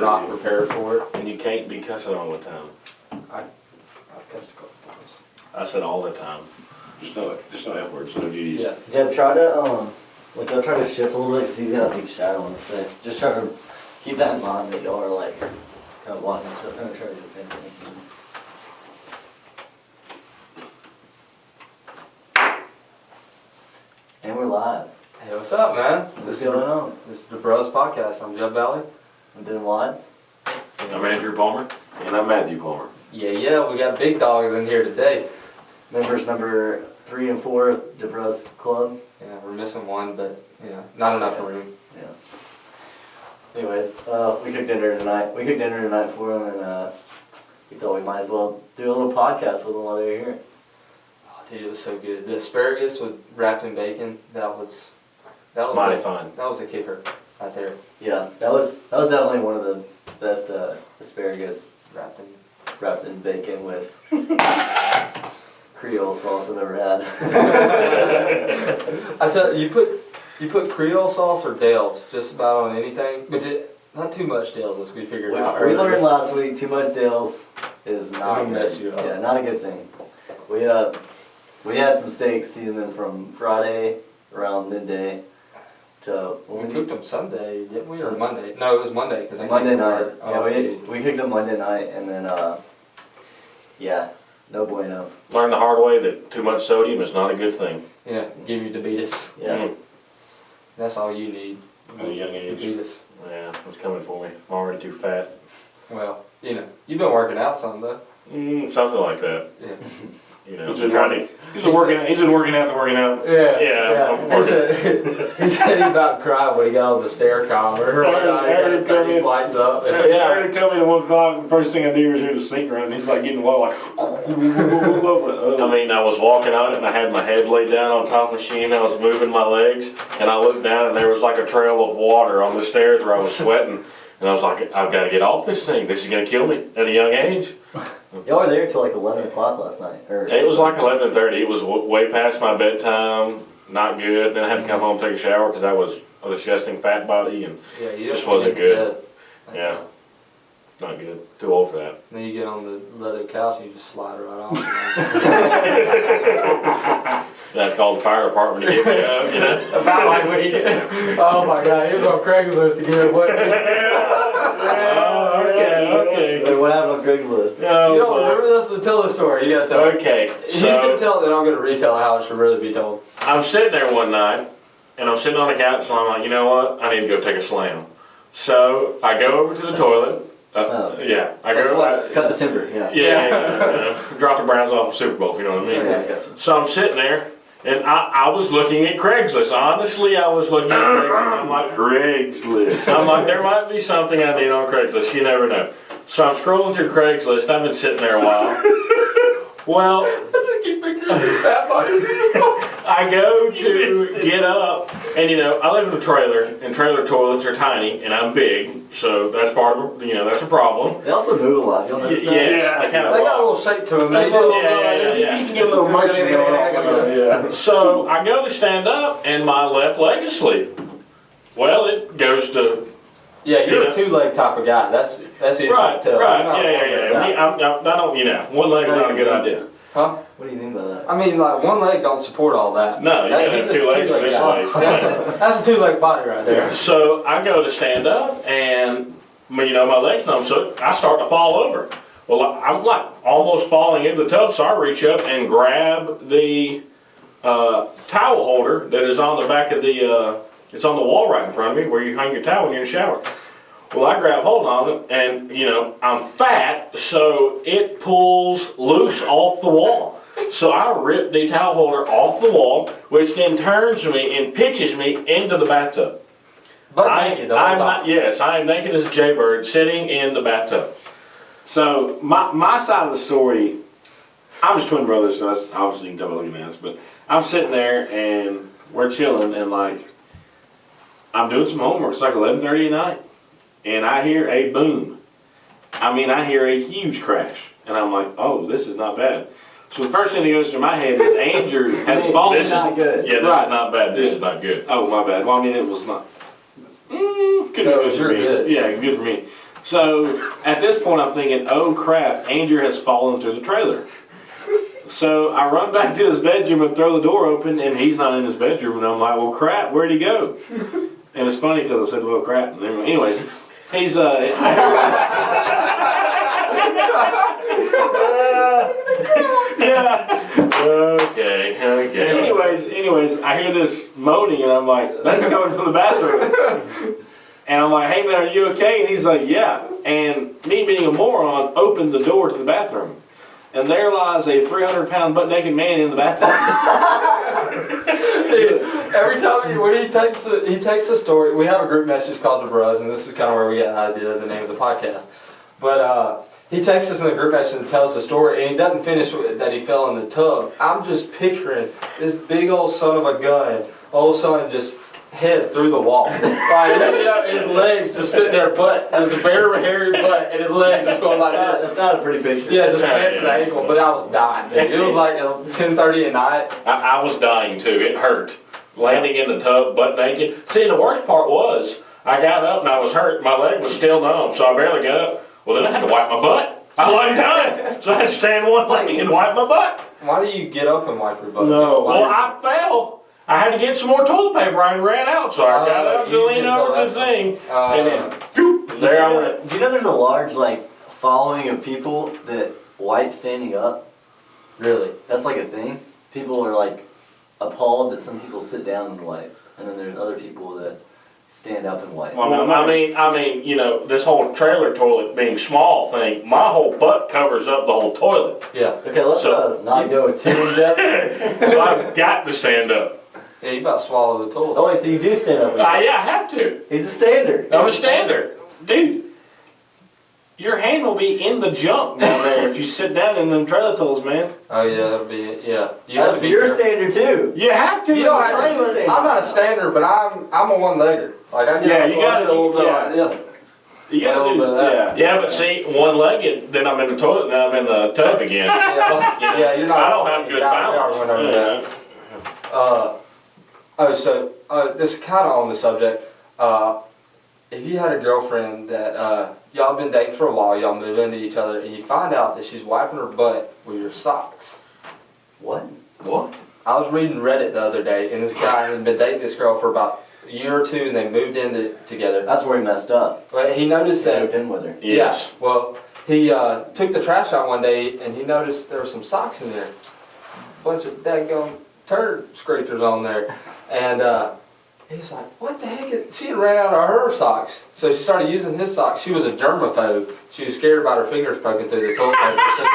we're not prepared for it. And you can't be cussing all the time. I've cussed a couple times. I said all the time. Just no F words, no G's. Yeah. Jeb, try to, like, I'll try to shift a little bit because he's got a big shadow on his face. Just try to keep that in mind that y'all are, like, kind of blocking each other. I'm going to try to do the same thing. And we're live. Hey, what's up, man? What's going on? This is the Bros Podcast. I'm Jeff Valley. I'm doing Watts. I'm Andrew Palmer. And I'm Matthew Palmer. Yeah, we got big dogs in here today. Members number 3 and 4 of the Bros Club. Yeah, we're missing one, but, not enough room. Yeah. Anyways, we cooked dinner tonight. We cooked dinner tonight for them, and we thought we might as well do a little podcast with them while they're here. Oh, dude, it was so good. The asparagus with wrapped in bacon, that was Mighty fun. That was the kicker right there. Yeah, that was definitely one of the best asparagus Wrapped in. wrapped in bacon with Creole sauce I've ever had. I tell you, you put Creole sauce or Dale's just about on anything, but not too much Dale's as we figured out We earlier. learned last week too much Dale's is not It'll good. mess you up. Yeah, not a good thing. We had some steaks seasoning from Friday around midday to We cooked them Sunday, didn't we, or Monday? No, it was Monday because Monday night. Oh, Yeah, we cooked them Monday night, and then yeah, no bueno. Learned the hard way that too much sodium is not a good thing. Yeah, give you diabetes. Yeah. That's all you need. At a young age. Diabetes. Yeah, it's coming for me. I'm already too fat. Well, you've been working out some though. Something like that. Yeah. You know, he's been working out to working out. Yeah. Yeah. He said he about cried when he got on the stair climber. I heard him come in. Flights up. Yeah, I heard him come in at 1 o'clock. The first thing I did was hear the sink run. He's like getting low, like. I mean, I was walking on it and I had my head laid down on top of the machine. I was moving my legs and I looked down and there was like a trail of water on the stairs where I was sweating. And I was like, I've got to get off this thing. This is going to kill me at a young age. Y'all were there till like 11 o'clock last night. It was like 11:30. It was way past my bedtime. Not good. Then I had to come home and take a shower because I was a disgusting fat body and Yeah, you just wasn't good. Yeah, not good. Too old for that. Then you get on the leather couch and you just slide right off. I'd call the fire department to get me up, you know. About like when he oh my God, he was on Craigslist again, wasn't he? Okay. Wait, what happened on Craigslist? You don't remember this? So tell the story. You gotta tell it. Okay, He's gonna so tell it, then I'm gonna retell how it should really be told. I'm sitting there one night, and I'm sitting on the couch, and I'm like, you know what? I need to go take a slam. So I go over to the toilet. Yeah, I go. Cut the timber, yeah. Yeah. Drop the Browns off the Super Bowl, if you know what I mean. Yeah, I got you. So I'm sitting there, and I was looking at Craigslist. Honestly, I was looking at Craigslist. I'm like, Craigslist. I'm like, there might be something I need on Craigslist. You never know. So I'm scrolling through Craigslist. I've been sitting there a while. Well, I just keep picturing his fat body. I go to get up, and I live in a trailer, and trailer toilets are tiny, and I'm big, so that's part of that's a problem. They also move a lot. You don't notice that? Yeah, They got a little shape to them. Yeah. You can get a little motion going on. Yeah. So I go to stand up, and my left leg is asleep. Well, it goes to Yeah, you're a two-leg type of guy. That's easy to tell. Right. You're not Yeah. I don't. One leg's not a good idea. Huh? What do you mean by that? I mean, like one leg don't support all that. No, you gotta have two legs for this way. That's a two-leg body right there. So I go to stand up, and my leg's numb, so I start to fall over. Well, I'm like almost falling into the tub, so I reach up and grab the towel holder that is on the back of the. It's on the wall right in front of me where you hang your towel when you're in the shower. Well, I grab hold on it, and I'm fat, so it pulls loose off the wall. So I rip the towel holder off the wall, which then turns me and pitches me into the bathtub. Naked, I am naked as a jaybird sitting in the bathtub. So my side of the story, I'm just twin brothers, so that's obviously double man. But I'm sitting there and we're chilling, and like I'm doing some homework. It's like 11:30 at night, and I hear a boom. I mean, I hear a huge crash, and I'm like, oh, this is not bad. So the first thing that goes through my head is Andrew has fallen. This is not good. Yeah, this is not bad. This is not good. Oh, my bad. Well, I mean, it was not. Could be No, good for you're me. good. Yeah, good for me. So at this point, I'm thinking, oh crap, Andrew has fallen through the trailer. So I run back to his bedroom and throw the door open, and he's not in his bedroom. And I'm like, well, crap, where'd he go? And it's funny because I said, well, crap. And anyways, he's Okay. Anyways, I hear this moaning, and I'm like, let's go into the bathroom. And I'm like, hey man, are you okay? And he's like, yeah. And me being a moron, opened the door to the bathroom. And there lies a 300-pound butt-naked man in the bathtub. Every time when he takes the story, we have a group message called the Bros, and this is kind of where we got the idea of the name of the podcast. But he texts us in the group message and tells the story, and he doesn't finish with that he fell in the tub. I'm just picturing this big old son of a gun, old son just head through the wall. Like, and his legs just sitting there, there's a bare hairy butt, and his legs just going like that. That's not a pretty picture. Yeah, just past the ankle, but I was dying. Dude. It was like 10:30 at night. I was dying too. It hurt. Landing in the tub, butt naked. See, and the worst part was, I got up and I was hurt. My leg was still numb, so I barely got up. Well, then I had to wipe my butt. I wasn't done, so I had to stand one leg and wipe my butt. Why do you get up and wipe your butt? No. Well, I fell. I had to get some more toilet paper. I ran out, so I got up to lean over the thing, and then phew, there I went. Do you know there's a large following of people that wipe standing up? Really? That's like a thing. People are appalled that some people sit down and wipe, and then there's other people that stand up and wipe. Well, I mean, you know, this whole trailer toilet being small thing, my whole butt covers up the whole toilet. Yeah. Okay, let's not go too in depth. So I've got to stand up. Yeah, you about to swallow the toilet. Oh wait, so you do stand up? Yeah, I have to. He's a stander. I'm a stander. Dude, your hand will be in the junk down there if you sit down in them trailer toilets, man. Oh yeah, that'll be it. Yeah. You have to So be you're a careful. stander too. You have to. You don't in the have to. trailer. I'm not a stander, but I'm a one-legger. Like I get Yeah, up you gotta- a little bit yeah. like this. You gotta A little do bit of that. Yeah, but see, one-legged, then I'm in the toilet, now I'm in the tub again. Yeah, yeah, you're not. I don't have good balance. went over that. This is kind of on the subject. If you had a girlfriend that y'all been dating for a while, y'all move into each other, and you find out that she's wiping her butt with your socks. What? What? I was reading Reddit the other day, and this guy had been dating this girl for about a year or two, and they moved in together. That's where he messed up. But he noticed He that. moved in with her. Yes. Yeah, well, he took the trash out one day, and he noticed there were some socks in there. Bunch of daggone turd scratchers on there. And he was like, what the heck? She had ran out of her socks. So she started using his socks. She was a germaphobe. She was scared about her fingers poking through the toilet paper. So she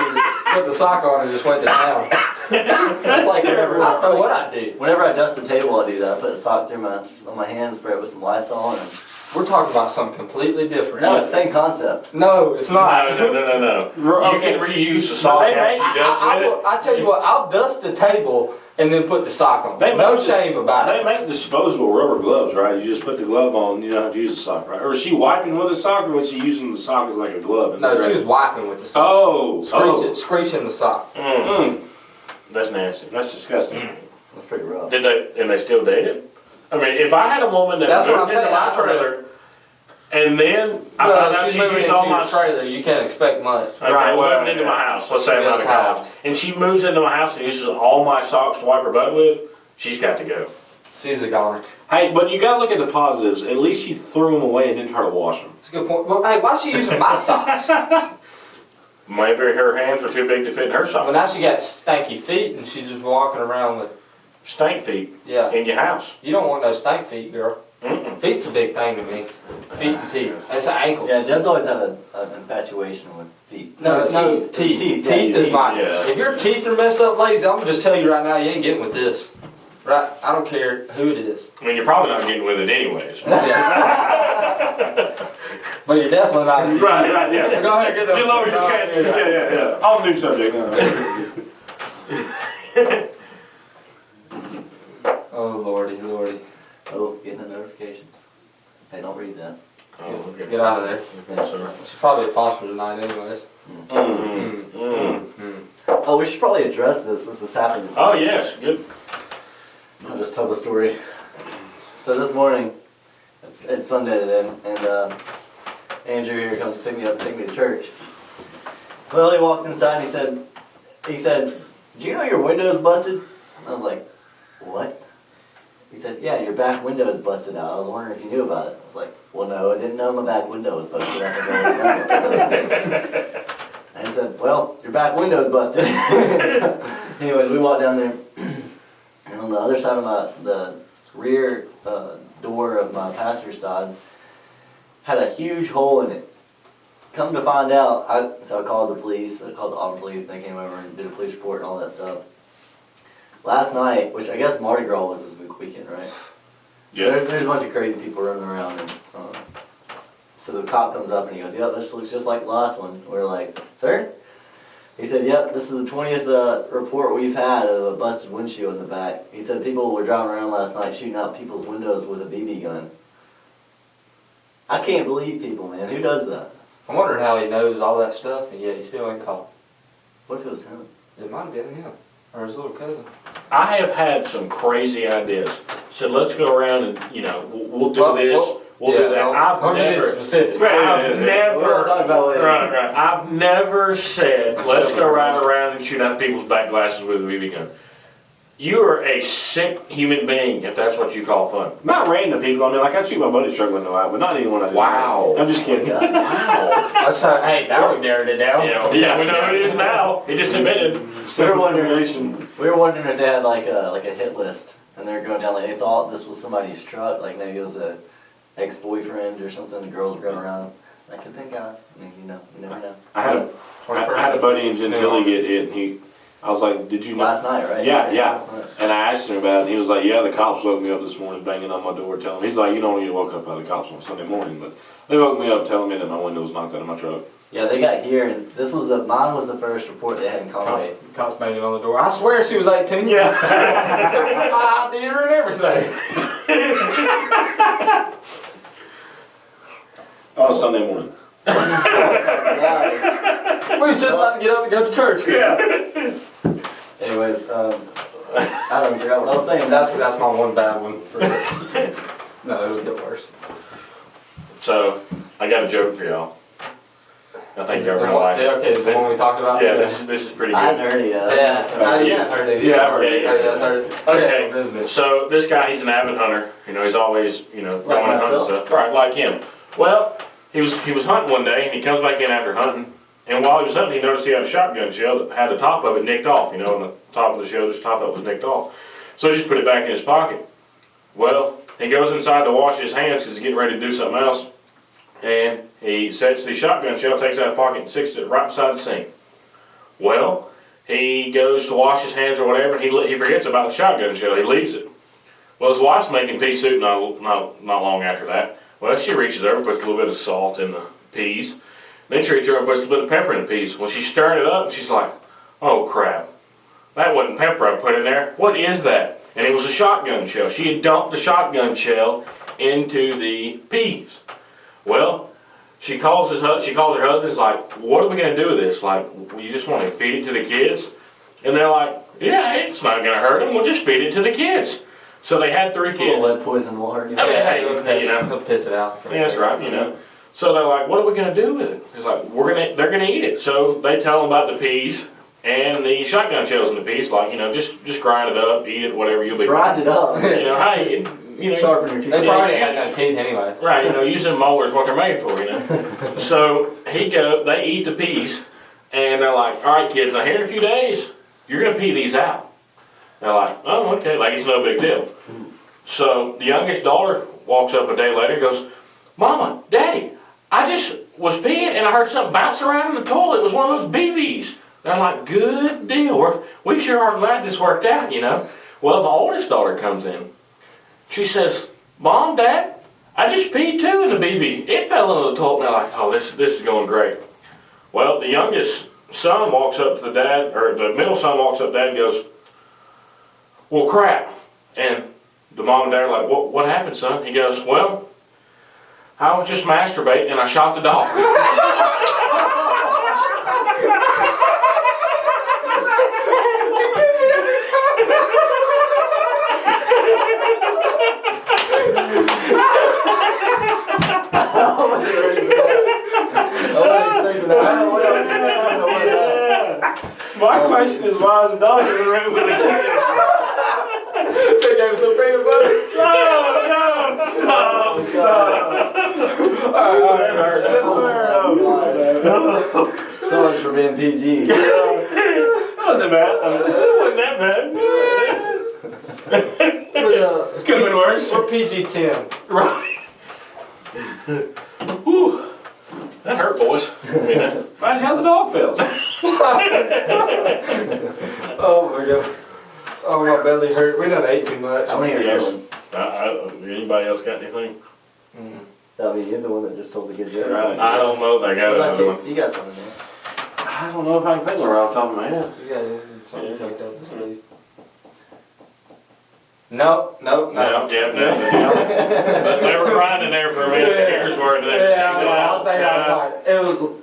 put the sock on and just went to town. That's like whenever, I don't know what I do. whenever I dust the table, I do that. I put a sock through on my hand, spray it with some Lysol, and We're talking about something completely different. no, it's the same concept. No, it's not. No. You can reuse the sock Hey, after man, you dust with it. I tell you what, I'll dust the table and then put the sock on. They No make this- shame about They it. make disposable rubber gloves, right? You just put the glove on, you don't have to use the sock, right? Or is she wiping with the sock, or was she using the sock as like a glove? No, she was wiping with the sock. Oh, Screeching the sock. That's nasty. That's disgusting. That's pretty rough. Did they still date it? I mean, if I had a woman that That's what moved I'm into saying. my trailer, and then I found out she's she moving used into all your my trailer. You can't expect much. Okay, well, moving into my house. Let's say I'm out of Yeah, college. And she moves into my house and uses all my socks to wipe her butt with. She's got to go. She's a goner. Hey, but you gotta look at the positives. At least she threw them away and didn't try to wash them. That's a good point. Well, hey, why is she using my socks? Maybe her hands were too big to fit in her Well, socks. now she got stanky feet and she's just walking around with, Stank feet yeah. in your house. You don't want no stank feet, girl. Mm-mm. Feet's a big thing to me. Feet and teeth. That's an ankle. Yeah, Jen's always had an infatuation with feet. No, teeth. teeth. Teeth. Teeth is mine. Yeah. If your teeth are messed up, ladies, I'm gonna just tell you right now, you ain't getting with this. Right? I don't care who it is. I mean, you're probably not getting with it anyways. But you're definitely not. Right, yeah. Go ahead, get those. You lower your chances. Yeah. On new subject. Oh, lordy, lordy. Oh, getting the notifications. They don't read that. Oh, okay. Get out of there. Yes, sir. She's probably at Foster tonight anyways. Oh, we should probably address this. This has happened this Oh, morning. yes, good. I'll just tell the story. So this morning, it's Sunday then, and Andrew here comes to pick me up, take me to church. Well, he walks inside and he said, "Did you know your window's busted?" I was like, "What?" He said, "Yeah, your back window is busted out. I was wondering if you knew about it." I was like, "Well, no, I didn't know my back window was busted out." And he said, "Well, your back window's busted." So, anyways, we walked down there, and on the other side of the rear door of my pastor's side had a huge hole in it. Come to find out, so I called the police, I called the Auburn police, and they came over and did a police report and all that stuff. Last night, which I guess Mardi Gras was this weekend, right? Yeah. So there's a bunch of crazy people running around, and so the cop comes up and he goes, "Yep, this looks just like the last one." We're like, "Sir?" He said, "Yep, this is the 20th report we've had of a busted windshield in the back." He said people were driving around last night shooting out people's windows with a BB gun. I can't believe people, man. Who does that? I'm wondering how he knows all that stuff and yet he still ain't caught. What if it was him? It might have been him or his little cousin. I have had some crazy ideas. So let's go around and, we'll do this, we'll do that. I've I'll never, get specific. I've never, We're not talking about it. right. I've never said, let's go ride around and shoot out people's back glasses with a BB gun. You are a sick human being if that's what you call fun. Not random people. I mean, like I shoot my buddy's truck window out, but not anyone I do. Wow. I'm just kidding. Yeah. Wow. That's how, hey, now we narrowed it down. Yeah, we know who it is now. He just admitted. We were wondering if they had like a hit list, and they were going down like they thought this was somebody's truck, like maybe it was a ex-boyfriend or something. The girls were going around. I could think, guys. I mean, you never know. I had a buddy in Gentilly get hit, and I was like, "Did you know?" Last night, right? Yeah. Last night. And I asked him about it, and he was like, "Yeah, the cops woke me up this morning, banging on my door, telling me." He's like, "You don't get woke up by the cops on Sunday morning, but they woke me up telling me that my window was knocked out of my truck." Yeah, they got here, and mine was the first report they had in Conway. Cops banging on the door. I swear she was 18. Yeah. I did her and everything. Oh, Sunday morning. Yeah, We was just about to get up and go to church. anyways, I don't forget what I was saying. That's my one bad one. No, it'll get worse. So, I got a joke for y'all. I think y'all are gonna like Yeah, it. okay, so the one we talked about? Yeah, this is pretty I hadn't good. heard it yet. Yeah, I've heard it. Yeah, I've heard it. Yeah, I've heard it. Okay. Business. So this guy, he's an avid hunter. He's always, going and hunting myself? stuff. Right, like him. Well, he was hunting one day, and he comes back in after hunting. And while he was hunting, he noticed he had a shotgun shell that had the top of it nicked off. And the top of the shell, just top of it was nicked off. So he just put it back in his pocket. Well, he goes inside to wash his hands because he's getting ready to do something else. And he sets the shotgun shell, takes it out of his pocket, and sticks it right beside the sink. Well, he goes to wash his hands or whatever, and he forgets about the shotgun shell. He leaves it. Well, his wife's making pea soup not long after that. Well, she reaches over, puts a little bit of salt in the peas. Then she reaches over and puts a little bit of pepper in the peas. Well, she's stirring it up, and she's like, "Oh, crap. That wasn't pepper I put in there. What is that?" And it was a shotgun shell. She had dumped the shotgun shell into the peas. Well, she calls her husband. It's like, "What are we going to do with this? Like, you just want to feed it to the kids?" And they're like, "Yeah, it's not going to hurt them. We'll just feed it to the kids." So they had 3 kids. Lead poison water. I mean, hey, He'll piss it out. Yeah, that's right. So they're like, "What are we going to do with it?" It's like, they're going to eat it. So they tell them about the peas and the shotgun shells in the peas. Like, just grind it up, eat it, whatever. You'll be Grind it up. Hey, Sharpen your teeth. They probably had no teeth anyway. right, using molars what they're made for, So they eat the peas, and they're like, "All right, kids, now here in a few days, you're gonna pee these out." They're like, "Oh, okay," like it's no big deal. So the youngest daughter walks up a day later and goes, "Mama, Daddy, I just was peeing and I heard something bounce around in the toilet. It was one of those BBs." They're like, "Good deal. We sure are glad this worked out, Well, the oldest daughter comes in. She says, "Mom, Dad, I just peed too in the BB. It fell into the toilet." And they're like, "Oh, this is going great." Well, the youngest son walks up to the dad, or the middle son walks up to dad and goes, "Well, crap." And the mom and dad are like, "What happened, son?" He goes, "Well, I was just masturbating and I shot the dog." I wasn't ready for that. My question is, why is a dog in the room with a kid? They gave us some peanut butter. No, stop. So much for being PG. That wasn't bad. It wasn't that bad. Could have been worse. We're PG-10. Right. Whew. That hurt, boys. Imagine how the dog feels. Oh my god. Oh, my belly hurt. We done ate too much. How many are Yes. you? Anybody else got anything? I mean, you're the one that just told the good joke. Right. I don't know if I got What about another one. you? You got something there. I don't know if I can think of it right off the top of my head. You got something tucked up the sleeve. No. No, yeah, no. But they were grinding there for a minute. Here's where the next Yeah, thing I was thinking,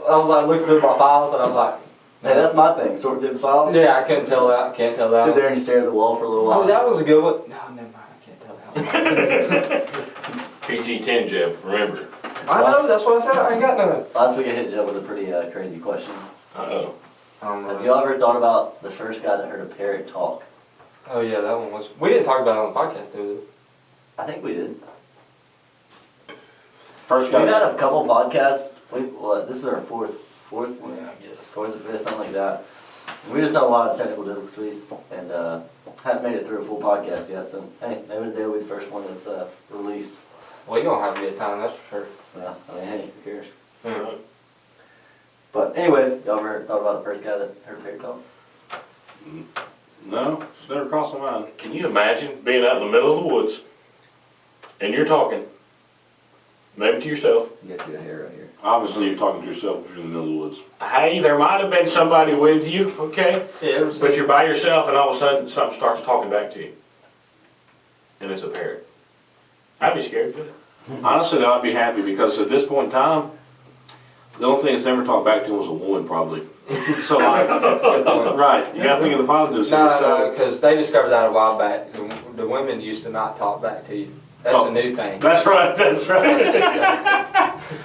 I was like looking through my files and I was like, Hey, that's my thing. Sort through the files. yeah, I couldn't tell that. Can't tell that. Sit there and you stare at the wall for a little while. Oh, that was a good one. No, never mind. I can't tell that one. PG-10, Jeb, remember. I know. That's what I said. I ain't got none. Last week I hit Joe with a pretty crazy question. Uh-oh. Have you ever thought about the first guy that heard a parrot talk? Oh yeah, that one was. We didn't talk about it on the podcast, did we? I think we did. First We've guy. had a couple podcasts. This is our fourth one, Yeah, I guess. fourth or fifth, something like that. We just had a lot of technical difficulties and haven't made it through a full podcast yet. So hey, maybe today will be the first one that's released. Well, you gonna have a good time, that's for sure. Yeah, I mean, hey, who cares? Yeah. But anyways, y'all ever thought about the first guy that heard a parrot talk? No, it's never crossed my mind. Can you imagine being out in the middle of the woods and you're talking, maybe to yourself, You got your hair right here. Obviously, you're talking to yourself if you're in the middle of the woods. hey, there might have been somebody with you, okay? Yeah, it was. But you're by yourself and all of a sudden something starts talking back to you. And it's a parrot. I'd be scared, wouldn't Honestly, though, I'd be happy because at this point in time, the only thing that's ever talked back to him was a woman, probably. So, like, right, you gotta think of the positives here. No, So, because they discovered that a while back. The women used to not talk back to you. That's Oh. a new thing. that's right, that's right.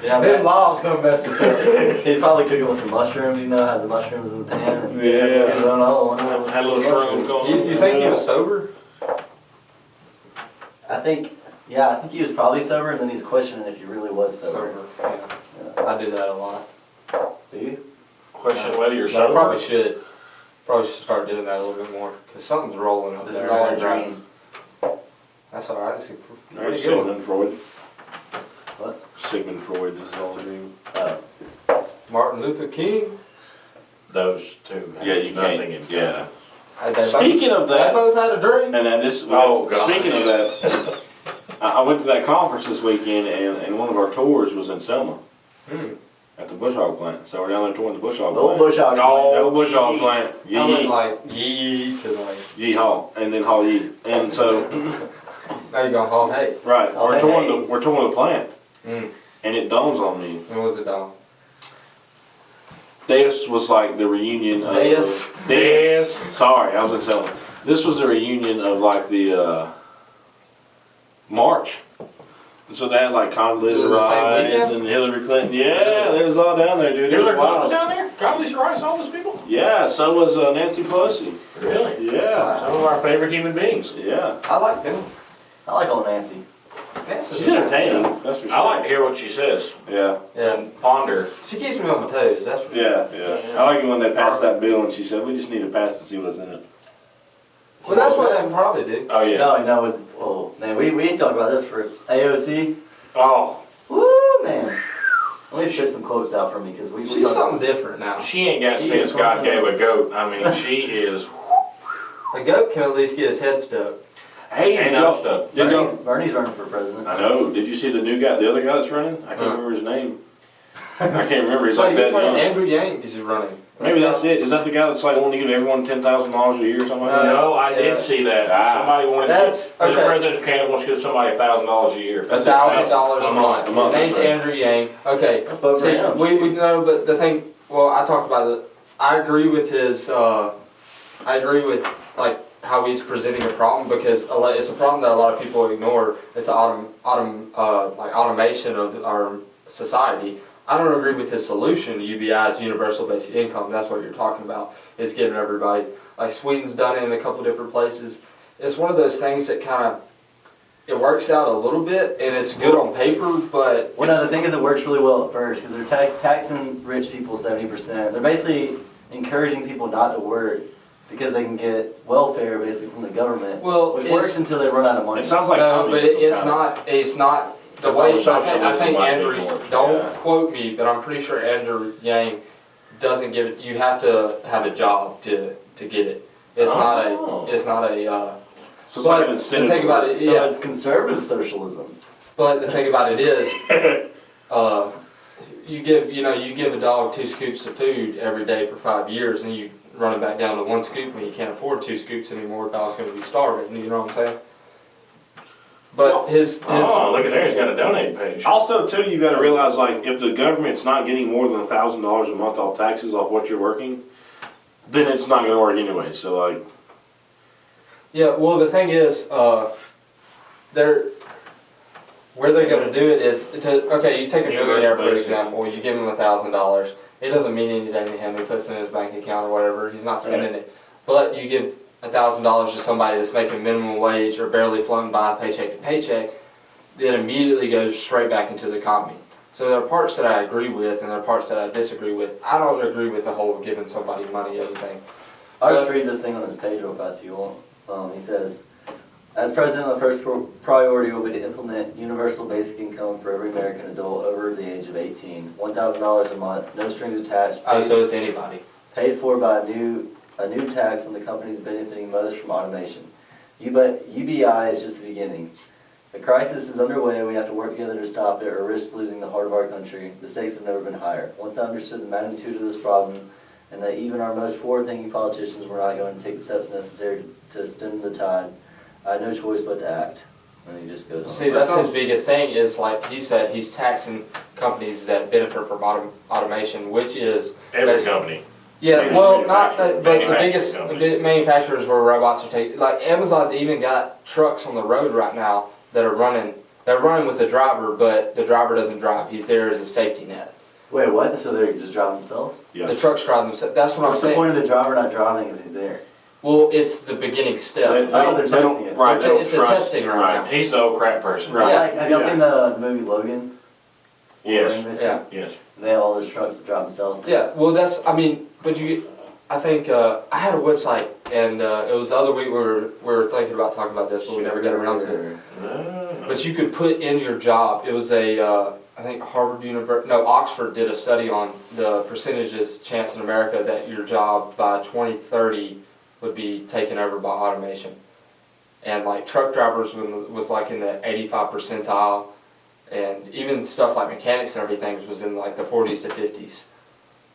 Yeah, Them man. laws gonna mess us up. He's probably cooking with some mushrooms, you know, had the mushrooms in the pan. And Yeah. I don't know. Had a little shroom going. You think he was sober? I think he was probably sober, and then he's questioning if he really was sober. Yeah. Yeah. I do that a lot. Do you? Question whether you're I sober. probably should. Probably should start doing that a little bit more. Because something's rolling up This there. is all a dream. That's alright. It's a Right, pretty good one. Sigmund Freud. What? Sigmund Freud, this is all a dream. Martin Luther King. Those two. have Yeah, you nothing can't. in common. Yeah. They Speaking of both, that- they both had a dream. And then this, Oh, gosh. speaking of that, I went to that conference this weekend, and one of our tours was in Selma Hmm. at the bush hog plant. So we're down there touring the bush hog Old plant. bush hog. Oh. The old bush hog plant. I went Yee like yee to like. yee haw, and then haw yee. And so, Now you going home. Hey. right, Oh, we're hey. touring the plant, Mm. and it dawns on me. When was it done? This was like the reunion of. This? This. Sorry, I was in Selma. This was the reunion of like the March. And so they had like Condoleezza Was it the same Rice weekend? and Hillary Clinton. Yeah, they was all down there, dude. It Hillary was Clinton was wild. down there? Condoleezza Rice, all those people? Yeah, so was Nancy Pelosi. Really? Yeah, Some of our favorite human beings. yeah. I like them. I like old Nancy. Nancy's She's entertaining, that's for sure. I like to hear what she says. Yeah, Yeah. Ponder. She keeps me on my toes. That's for sure. yeah. I like it when they passed that bill and she said, we just need to pass to see what's in it. Well, that's what they probably do. Oh, yeah. No, oh man, we talked about this for AOC. Oh, Woo, man. Let me spit some quotes out for me because we She's talked- something different now. she ain't got She since is God something gave else. a goat. I mean, she is. A goat can at least get his head stuck. Hey, And did y'all- stuff. did y'all- Bernie's running for president. I know, did you see the new guy, the other guy that's running? I can't remember his name. I can't remember, he's So like you're that talking young. Andrew Yang is running. Maybe that's it. Is that the guy that's like wanting to give everyone $10,000 a year or something like that? No, I Yeah. did see that. Ah. Somebody wanted That's- to. There's okay. a presidential candidate wants to give somebody $1,000 a year. That's $1,000 a a month. month. His name's Andrew Yang. Okay. Let's vote for See, him. we know, but the thing. Well, I talked about it. I agree with his. I agree with like how he's presenting a problem because it's a problem that a lot of people ignore. It's the automation of our society. I don't agree with his solution. UBI's universal basic income. That's what you're talking about. Is giving everybody, like Sweden's done it in a couple different places. It's one of those things that kind of, it works out a little bit and it's good on paper, but Well, no, the thing is, it works really well at first because they're taxing rich people 70%. They're basically encouraging people not to work because they can get welfare basically from the government. Well, which it's- works until they run out of money. It sounds like no, but communism, it's kind of. not. It's not the It's way. not socialism I think like Andrew. it works, Don't yeah. quote me, but I'm pretty sure Andrew Yang doesn't give it. You have to have a job to get it. It's Oh. not a. It's not a. So it's like But an the incentive. thing about it, So yeah. it's conservative socialism. But the thing about it is, you give a dog 2 scoops of food every day for 5 years, and you run it back down to 1 scoop when you can't afford 2 scoops anymore. The dog's going to be starving. You know what I'm saying? But his Oh, look at there, he's got a donate page. Also, too, you got to realize, like, if the government's not getting more than $1,000 a month off taxes off what you're working, then it's not going to work anyway. So, like, yeah. Well, the thing is, where they're going to do it is okay. You take a millionaire for example. You give him $1,000. It doesn't mean anything to him. He puts it in his bank account or whatever. He's not spending it. But you give $1,000 to somebody that's making minimum wage or barely floating by paycheck to paycheck, it immediately goes straight back into the economy. So there are parts that I agree with and there are parts that I disagree with. I don't agree with the whole giving somebody money everything. I'll just read this thing on his page real fast if you want. He says, as president, the first priority will be to implement universal basic income for every American adult over the age of 18. $1,000 a month, no strings attached, Oh, so it's anybody. paid for by a new tax on the companies benefiting most from automation. UBI is just the beginning. The crisis is underway and we have to work together to stop it or risk losing the heart of our country. The stakes have never been higher. Once I understood the magnitude of this problem and that even our most forward-thinking politicians were not going to take the steps necessary to stem the tide, I had no choice but to act. And he just goes on. See, that's his biggest thing is like he said, he's taxing companies that benefit from automation, which is Every basically- company. Yeah, well, not that, but the Manufacturing biggest company. manufacturers where robots are taking, like Amazon's even got trucks on the road right now that are running. They're running with the driver, but the driver doesn't drive. He's there as a safety net. Wait, what? So they just drive themselves? yeah. The trucks drive themselves. That's what What's I'm the saying. point of the driver not driving if he's there? Well, it's the beginning step. they're testing don't- it. Right, they don't It's a trust- testing right now. He's the old crap person. Right. Yeah, have y'all Yeah. seen the movie Logan? Yes, Yeah. yes. They have all those trucks that drive themselves. Yeah, well, but I think, I had a website, and it was the other week we were thinking about talking about this, but we never got around to it. But you could put in your job, it was I think Oxford did a study on the percentages chance in America that your job by 2030 would be taken over by automation. And like truck drivers was like in the 85 percentile, and even stuff like mechanics and everything was in like the 40s to 50s.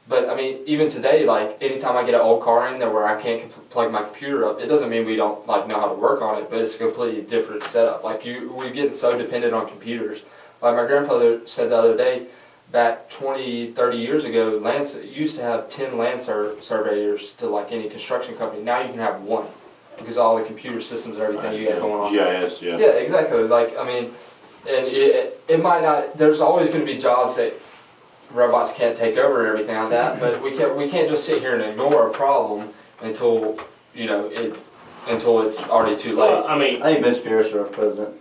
But I mean, even today, like anytime I get an old car in there where I can't plug my computer up, it doesn't mean we don't like know how to work on it, but it's a completely different setup. Like we're getting so dependent on computers. Like my grandfather said the other day, back 20, 30 years ago, Lance used to have 10 land surveyors to like any construction company. Now you can have 1 because of all the computer systems and everything you got going on. GIS, yeah. Yeah, exactly. Like, I mean, and it might not, there's always going to be jobs that robots can't take over and everything like that, but we can't just sit here and ignore a problem until, until it's already too late. Well, I mean, I think Ben Shapiro should run for president.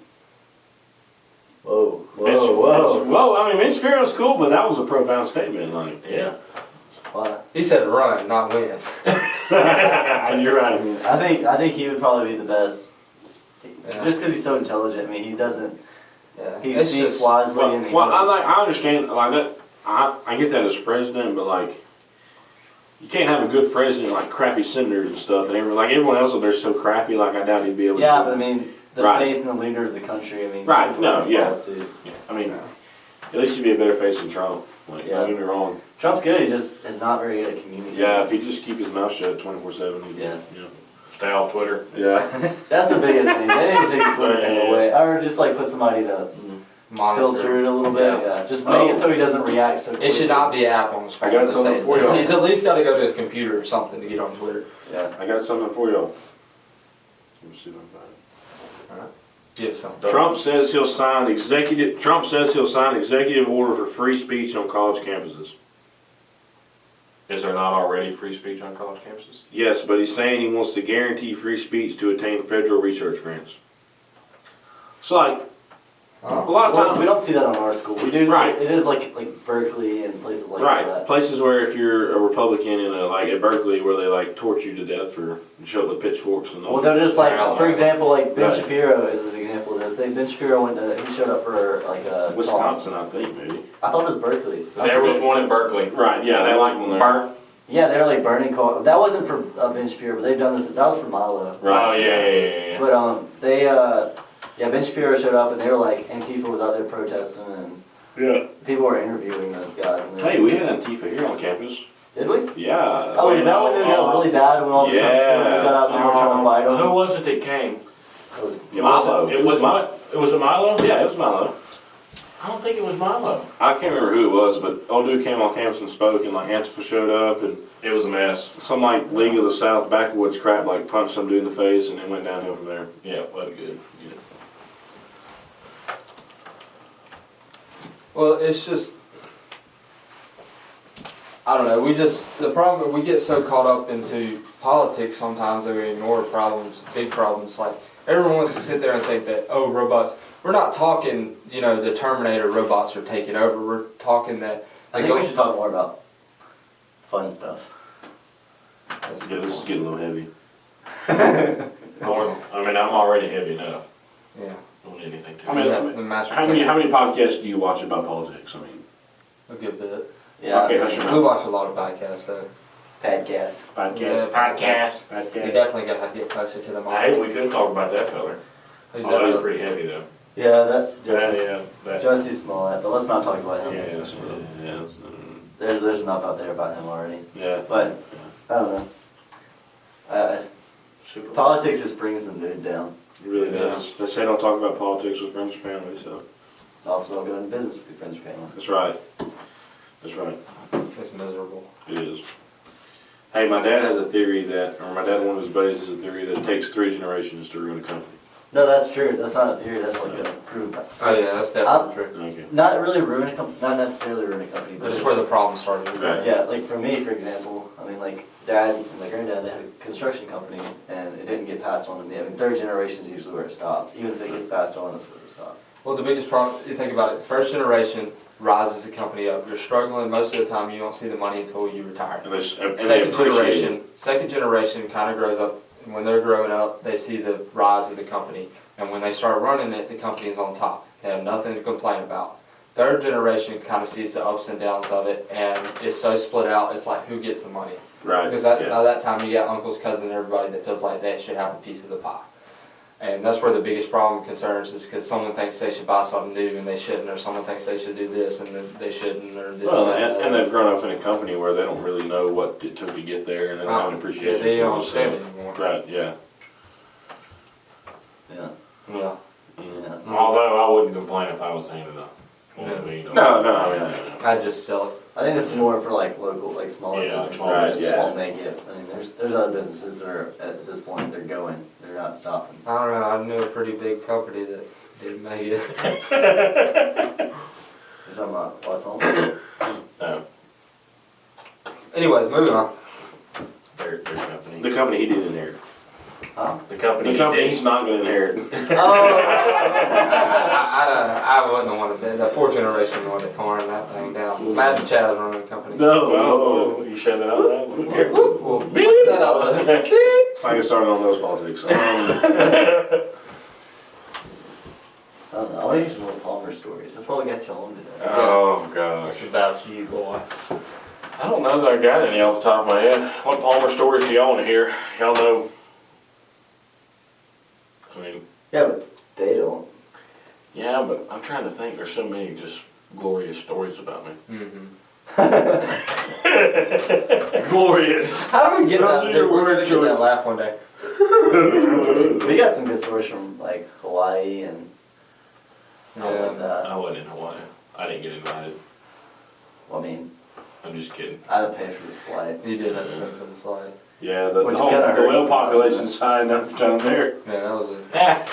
Whoa, Vince- whoa, whoa. Well, I mean, Vince Shapiro's cool, but that was a profound statement. Like, yeah. Why? He said run, not win. you're right. I think he would probably be the best. Yeah. Just because he's so intelligent. I mean, he doesn't. Yeah. He It's speaks just- wisely. And he Well, doesn't- I understand like that. I get that as president, but like, you can't have a good president like crappy senators and stuff, and everyone else they're so crappy. Like, I doubt he'd be able. yeah, to but I mean, the Right. face and the leader of the country. I mean, Right, people no, would yeah. follow suit. I mean, at least he'd be a better face than Trump. Like, Yeah. don't get me wrong. Trump's good. He just is not very good at communicating. Yeah, if he just keep his mouth shut 24/7, he'd Yeah. Stay off Twitter. Yeah. That's the biggest thing. They need to take his Twitter thing Yeah. away, or just like put somebody to filter it a little bit. Yeah. Yeah, just make it so he doesn't react so. It should not be an app on his phone. I got Just something say for this. you. He's at least got to go to his computer or something to get on Twitter. Yeah. I got something for y'all. Let me see if I can find it. Give some. Trump says he'll sign executive order for free speech on college campuses. Is there not already free speech on college campuses? Yes, but he's saying he wants to guarantee free speech to attain federal research grants. So like, a lot of Well, times, we don't see that on our school. We do. Right. It is like Berkeley and places like right, that. places where if you're a Republican in like at Berkeley where they like torture you to death for show the pitchforks and all. Well, they're just like, for example, like Ben Right. Shapiro is an example of this. Ben Shapiro he showed up for like a Wisconsin, I think maybe. I thought it was Berkeley. There was one in Berkeley. Right, yeah, And they like one there. burnt. Yeah, they're like burning coal. That wasn't for Ben Shapiro, but they've done this. That was for Milo. Right. Oh, yeah. But Ben Shapiro showed up and they were like, Antifa was out there protesting and Yeah. people were interviewing those guys. And Hey, we had Antifa here on campus. did we? Yeah. Oh, is that when they got really bad when all the Trump supporters got out there and were trying to fight them? Who was it that came? It was Milo. It was it Milo? Yeah, it was Milo. I don't think it was Milo. I can't remember who it was, but old dude came on campus and spoke, and like Antifa showed up, and It was a mess. some like League of the South backwoods crap like punched some dude in the face, and it went downhill from there. Yeah, it wasn't good. Well, it's just, I don't know, the problem, we get so caught up into politics sometimes that we ignore problems, big problems, like, everyone wants to sit there and think that, oh, robots, we're not talking, the Terminator robots are taking over, we're talking that. I think we should talk more about fun stuff. Yeah, this is getting a little heavy. I'm already heavy enough. Yeah. Don't need anything to I mean, The master How many podcasts do you watch about politics? I mean, A good bit. Yeah. Okay, hush your We watch a lot of podcasts, though. Podcast. Yeah, podcast. You definitely gotta have to get closer to the Hey, mic. we could talk about that fella. Who's Oh, he's that? pretty heavy though. Yeah, that Justice, That. Jussie Smollett, but let's not talk about him. Yeah. There's enough out there about him already. Yeah. But I don't know. Super. Politics just brings the mood down. It really does. They say don't talk about politics with friends or family, so Also, don't go into business with your friends or family. that's right. That's right. It's miserable. It is. Hey, my dad has a theory my dad and one of his buddies has a theory that it takes 3 generations to ruin a company. No, that's true. That's not a theory. That's like a proven. Oh yeah, that's definitely true. Okay. Not really ruin a company. Not necessarily ruin a company, but But it's just where the problem started. Right. yeah. Like for me, for example, I mean, like dad and my granddad, they had a construction company, and it didn't get passed on to me. I mean, third generation is usually where it stops. Even if it gets passed on, that's where it stops. Well, the biggest problem, you think about it, the first generation rises the company up. You're struggling most of the time. You don't see the money until you retire. And they appreciate it. Second generation kind of grows up, and when they're growing up, they see the rise of the company. And when they start running it, the company is on top. They have nothing to complain about. Third generation kind of sees the ups and downs of it, and it's so split out, it's like who gets the money. Right. Because by that time, you got uncles, cousins, everybody that feels like they should have a piece of the pie. And that's where the biggest problem concerns is because someone thinks they should buy something new and they shouldn't, or someone thinks they should do this and then they shouldn't, or this. Well, that, and they've grown up in a company where they don't really know what it took to get there, and they don't have an appreciation. Yeah, they for don't it, so- understand it anymore. Right. Yeah. Yeah. Yeah. Yeah. Although I wouldn't complain if I was handed up. $1 No, I mean, I'd just sell it. I think this is more for like local, like smaller Yeah, businesses small that business, won't make it. I mean, there's other businesses that are at this point they're going, they're not stopping. I don't know, I knew a pretty big company that didn't make it. You're talking about what's home? No, Anyways, moving on. their company. the company he did inherit. Huh? The company. The company he he's not going to inherit. I wasn't the one that, the fourth generation one that torn that thing down. Imagine Chad's running the company. Oh, you shut it out now? Here. Well, beep that out. So I get started on those politics. I don't know. I want to hear some more Palmer stories. That's what we got you on today. Oh, gosh. It's about you, boy. I don't know that I got any off the top of my head. What Palmer stories do y'all want to hear? Y'all know. I mean, Yeah, but they don't. yeah, but I'm trying to think. There's so many just glorious stories about me. Glorious. How do we get Those that? are your We're word gonna get that choice. laugh one day. We got some good stories from like Hawaii and stuff like that. I wasn't in Hawaii. I didn't get invited. Well, I mean, I'm just kidding. I had to pay for the flight. You did have to pay for the flight. Yeah, the Which whole kinda hurts. whale population's high enough down there. Yeah, that was a. Yeah.